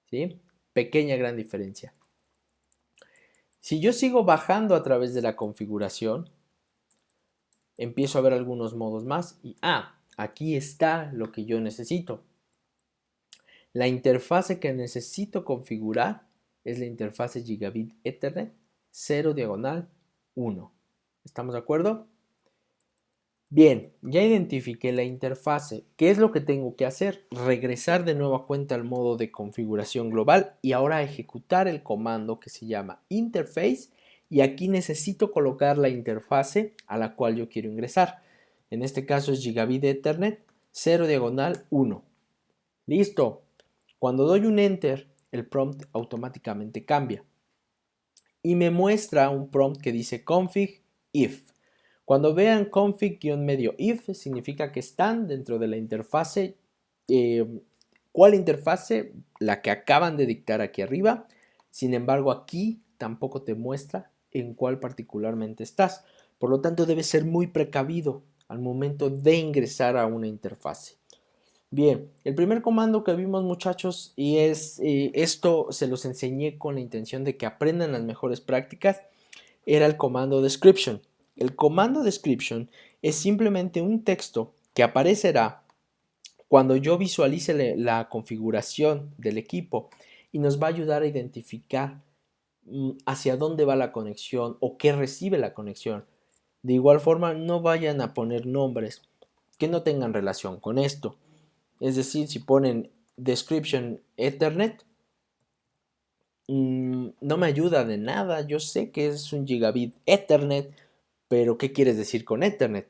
[SPEAKER 1] ¿Sí? Pequeña gran diferencia. Si yo sigo bajando a través de la configuración, empiezo a ver algunos modos más y aquí está lo que yo necesito. La interfase que necesito configurar es la interfase Gigabit Ethernet 0/1. ¿Estamos de acuerdo? Bien, ya identifiqué la interfase. ¿Qué es lo que tengo que hacer? Regresar de nueva cuenta al modo de configuración global y ahora ejecutar el comando que se llama interface, y aquí necesito colocar la interfase a la cual yo quiero ingresar. En este caso es Gigabit Ethernet 0/1. Listo. Cuando doy un enter, el prompt automáticamente cambia y me muestra un prompt que dice config if. Cuando vean config-if significa que están dentro de la interfase. ¿Cuál interfase? La que acaban de dictar aquí arriba. Sin embargo, aquí tampoco te muestra en cuál particularmente estás. Por lo tanto, debes ser muy precavido al momento de ingresar a una interfase. Bien, el primer comando que vimos, muchachos, y esto se los enseñé con la intención de que aprendan las mejores prácticas, era el comando description. El comando description es simplemente un texto que aparecerá cuando yo visualice la configuración del equipo y nos va a ayudar a identificar hacia dónde va la conexión o qué recibe la conexión. De igual forma, no vayan a poner nombres que no tengan relación con esto. Es decir, si ponen description Ethernet, no me ayuda de nada. Yo sé que es un gigabit Ethernet, pero ¿qué quieres decir con Ethernet?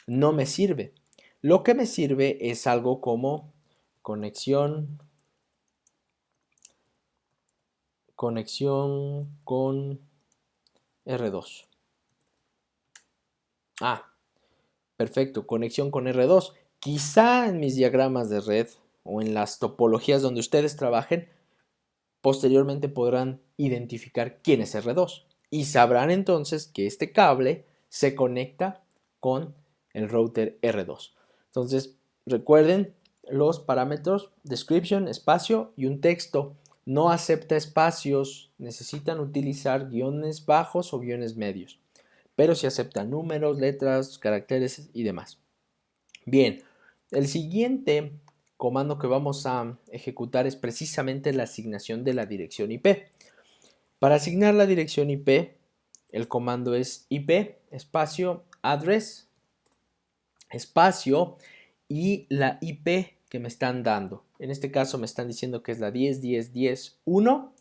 [SPEAKER 1] No me sirve. Lo que me sirve es algo como conexión con R2. Perfecto, conexión con R2. Quizá en mis diagramas de red o en las topologías donde ustedes trabajen, posteriormente podrán identificar quién es R2 y sabrán entonces que este cable se conecta con el router R2. Entonces, recuerden los parámetros: description, espacio y un texto. No acepta espacios, necesitan utilizar guiones bajos o guiones medios. pero sí acepta números, letras, caracteres y demás. Bien, el siguiente comando que vamos a ejecutar es precisamente la asignación de la dirección IP. Para asignar la dirección IP, el comando es IP espacio address espacio y la IP que me están dando. En este caso me están diciendo que es la 10.10.10.1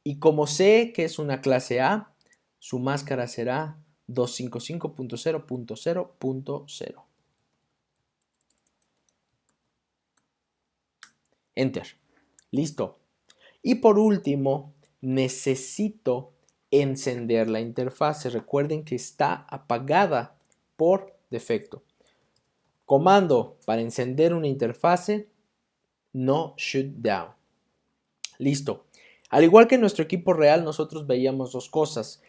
[SPEAKER 1] y como sé que es una clase A, su máscara será 255.0.0.0. Enter. Listo. Y por último, necesito encender la interfase. Recuerden que está apagada por defecto. Comando para encender una interfase, no shutdown. Listo. Al igual que en nuestro equipo real, nosotros veíamos dos cosas.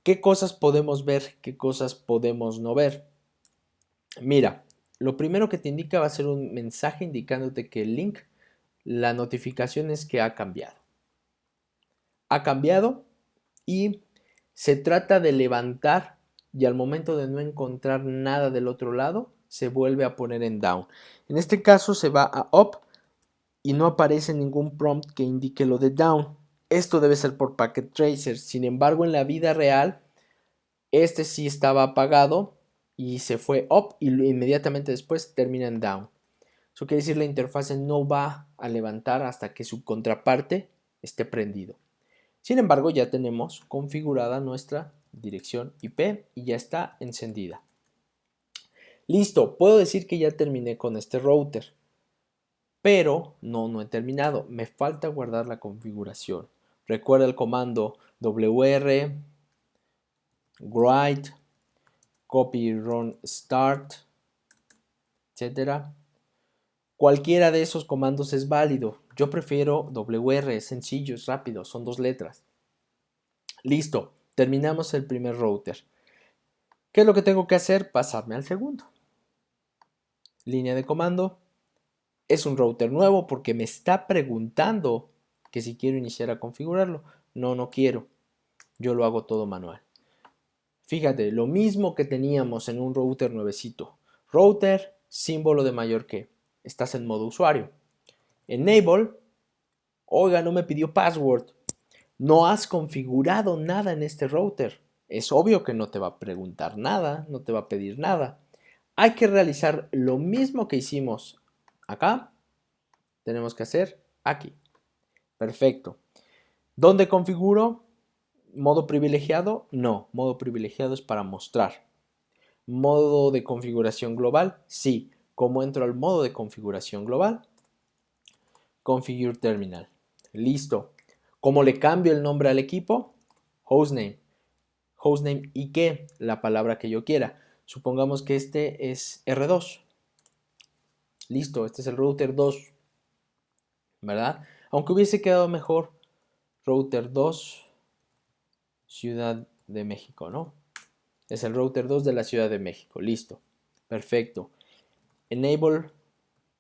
[SPEAKER 1] ¿Qué cosas podemos ver? ¿Qué cosas podemos no ver? Mira, lo primero que te indica va a ser un mensaje indicándote que el link, la notificación es que ha cambiado. Ha cambiado y se trata de levantar y al momento de no encontrar nada del otro lado, se vuelve a poner en down. En este caso se va a up y no aparece ningún prompt que indique lo de down. Esto debe ser por Packet Tracer. Sin embargo, en la vida real, este sí estaba apagado y se fue up y inmediatamente después termina en down. Eso quiere decir la interfase no va a levantar hasta que su contraparte esté prendido. Sin embargo, ya tenemos configurada nuestra dirección IP y ya está encendida. Listo, puedo decir que ya terminé con este router, pero no he terminado. Me falta guardar la configuración. Recuerda el comando wr write copy run start, etcétera. Cualquiera de esos comandos es válido. Yo prefiero wr, es sencillo, es rápido, son 2 letras. Listo, terminamos el primer router. ¿Qué es lo que tengo que hacer? Pasarme al segundo. Línea de comando. Es un router nuevo porque me está preguntando que si quiero iniciar a configurarlo. No quiero. Yo lo hago todo manual. Fíjate, lo mismo que teníamos en un router nuevecito. Router, símbolo de mayor que. Estás en modo usuario. Enable. Oiga, no me pidió password. No has configurado nada en este router. Es obvio que no te va a preguntar nada, no te va a pedir nada. Hay que realizar lo mismo que hicimos acá. Tenemos que hacer aquí. Perfecto. ¿Dónde configuro? ¿Modo privilegiado? No, modo privilegiado es para mostrar. ¿Modo de configuración global? Sí. ¿Cómo entro al modo de configuración global? Configure terminal. Listo. ¿Cómo le cambio el nombre al equipo? Hostname. Hostname y qué, la palabra que yo quiera. Supongamos que este es R2. Listo, este es el router 2, ¿verdad? Aunque hubiese quedado mejor router 2 Ciudad de México, ¿no? Es el router 2 de la Ciudad de México. Listo. Perfecto. Enable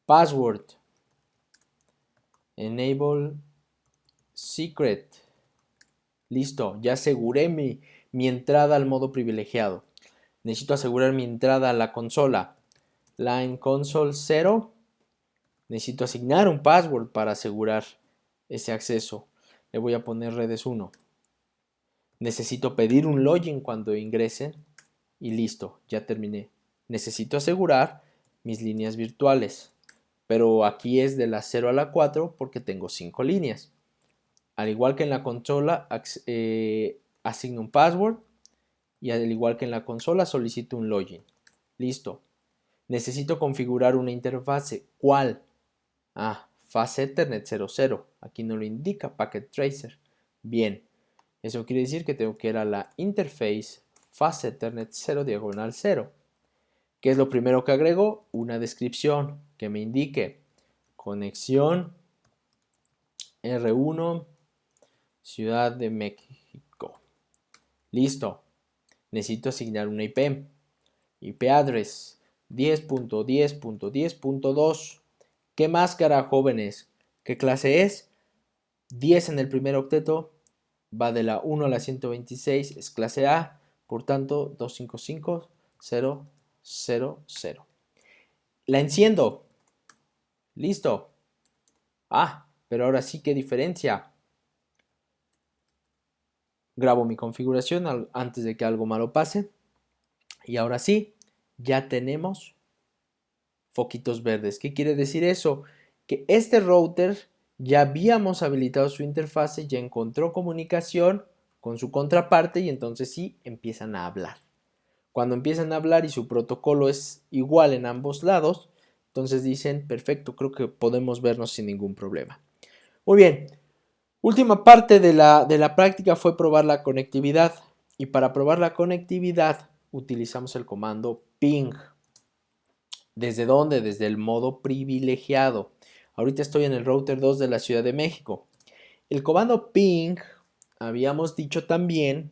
[SPEAKER 1] password. Enable secret. Listo. Ya aseguré mi entrada al modo privilegiado. Necesito asegurar mi entrada a la consola. Line console 0. Necesito asignar un password para asegurar ese acceso. Le voy a poner redes 1. Necesito pedir un login cuando ingresen y listo, ya terminé. Necesito asegurar mis líneas virtuales, pero aquí es de la 0 a la 4 porque tengo 5 líneas. Al igual que en la consola, asigno un password y al igual que en la consola solicito un login. Listo. Necesito configurar una interfase. ¿Cuál? Fast Ethernet 00. Aquí no lo indica, Packet Tracer. Bien. Eso quiere decir que tengo que ir a la interface Fast Ethernet 0 diagonal 0. ¿Qué es lo primero que agrego? Una descripción que me indique conexión R1 Ciudad de México. Listo. Necesito asignar una IP. IP address 10.10.10.2. ¿Qué máscara, jóvenes? ¿Qué clase es? 10 en el primer octeto. Va de la 1 a la 126, es clase A. Por tanto, 255.0.0.0. La enciendo. Listo. Pero ahora sí, ¿qué diferencia? Grabo mi configuración antes de que algo malo pase. Y ahora sí, ya tenemos foquitos verdes. ¿Qué quiere decir eso? Que este router ya habíamos habilitado su interfase, ya encontró comunicación con su contraparte y entonces sí empiezan a hablar. Cuando empiezan a hablar y su protocolo es igual en ambos lados, entonces dicen, perfecto, creo que podemos vernos sin ningún problema. Muy bien, última parte de la práctica fue probar la conectividad. Y para probar la conectividad utilizamos el comando ping. ¿Desde dónde? Desde el modo privilegiado. Ahorita estoy en el router 2 de la Ciudad de México. El comando ping, habíamos dicho también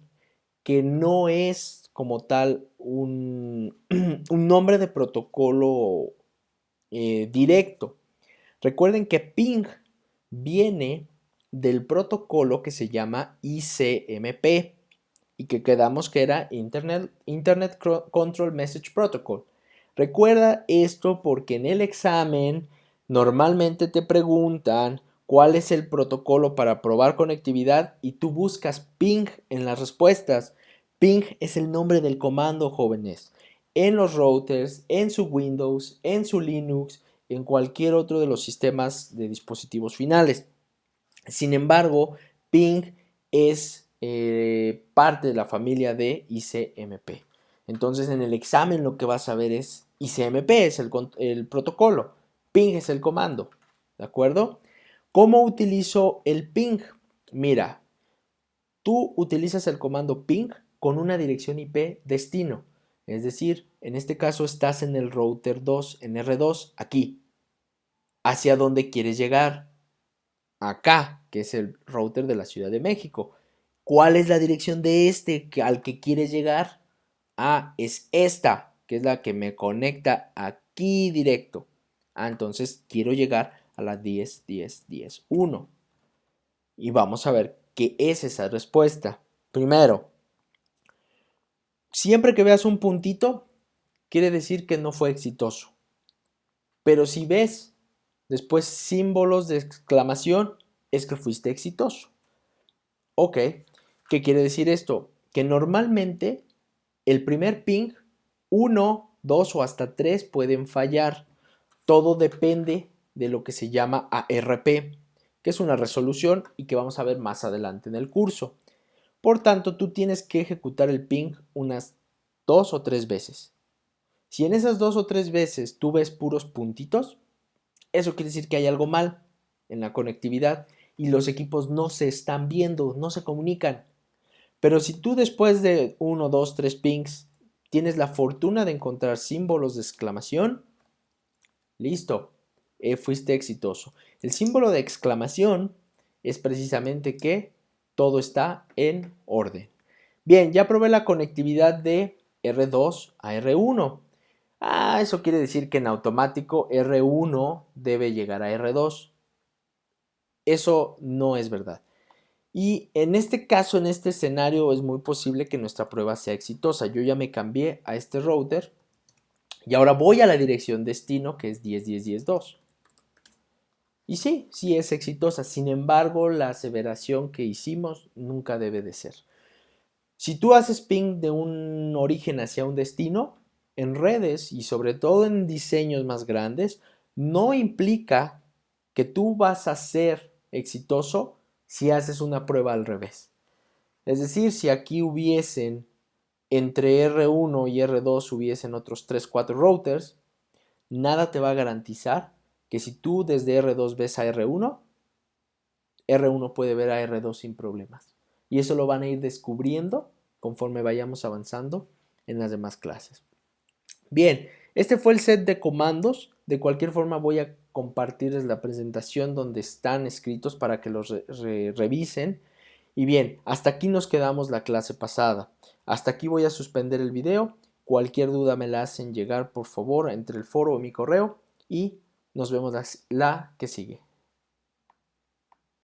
[SPEAKER 1] que no es como tal un nombre de protocolo directo. Recuerden que ping viene del protocolo que se llama ICMP y que quedamos que era Internet Control Message Protocol. Recuerda esto porque en el examen normalmente te preguntan cuál es el protocolo para probar conectividad y tú buscas ping en las respuestas. Ping es el nombre del comando, jóvenes. En los routers, en su Windows, en su Linux, en cualquier otro de los sistemas de dispositivos finales. Sin embargo, ping es parte de la familia de ICMP. Entonces, en el examen lo que vas a ver es ICMP, es el protocolo. Ping es el comando. ¿De acuerdo? ¿Cómo utilizo el ping? Mira, tú utilizas el comando ping con una dirección IP destino. Es decir, en este caso estás en el router 2, en R2, aquí. ¿Hacia dónde quieres llegar? Acá, que es el router de la Ciudad de México. ¿Cuál es la dirección de este al que quieres llegar? Es esta, que es la que me conecta aquí directo. Entonces quiero llegar a la 10, 10, 10, 1. Y vamos a ver qué es esa respuesta. Primero, siempre que veas un puntito, quiere decir que no fue exitoso. Pero si ves después símbolos de exclamación, es que fuiste exitoso. Ok, ¿qué quiere decir esto? Que normalmente el primer ping, 1, 2 o hasta 3 pueden fallar. Todo depende de lo que se llama ARP, que es una resolución y que vamos a ver más adelante en el curso. Por tanto, tú tienes que ejecutar el ping unas 2 o 3 veces. Si en esas 2 o 3 veces tú ves puros puntitos, eso quiere decir que hay algo mal en la conectividad y los equipos no se están viendo, no se comunican. Pero si tú después de 1, 2, 3 pings tienes la fortuna de encontrar símbolos de exclamación, listo, fuiste exitoso. El símbolo de exclamación es precisamente que todo está en orden. Bien, ya probé la conectividad de R2 a R1. Eso quiere decir que en automático R1 debe llegar a R2. Eso no es verdad. Y en este caso, en este escenario, es muy posible que nuestra prueba sea exitosa. Yo ya me cambié a este router y ahora voy a la dirección destino, que es 10, 10, 10, 2. Y sí, sí es exitosa. Sin embargo, la aseveración que hicimos nunca debe de ser. Si tú haces ping de un origen hacia un destino, en redes y sobre todo en diseños más grandes, no implica que tú vas a ser exitoso si haces una prueba al revés. Es decir, si aquí hubiesen entre R1 y R2 hubiesen otros 3, 4 routers, nada te va a garantizar que si tú desde R2 ves a R1, R1 puede ver a R2 sin problemas. Y eso lo van a ir descubriendo conforme vayamos avanzando en las demás clases. Bien, este fue el set de comandos. De cualquier forma voy a compartirles la presentación donde están escritos para que los revisen. Y bien, hasta aquí nos quedamos la clase pasada. Hasta aquí voy a suspender el video. Cualquier duda me la hacen llegar por favor entre el foro o mi correo y nos vemos la que sigue.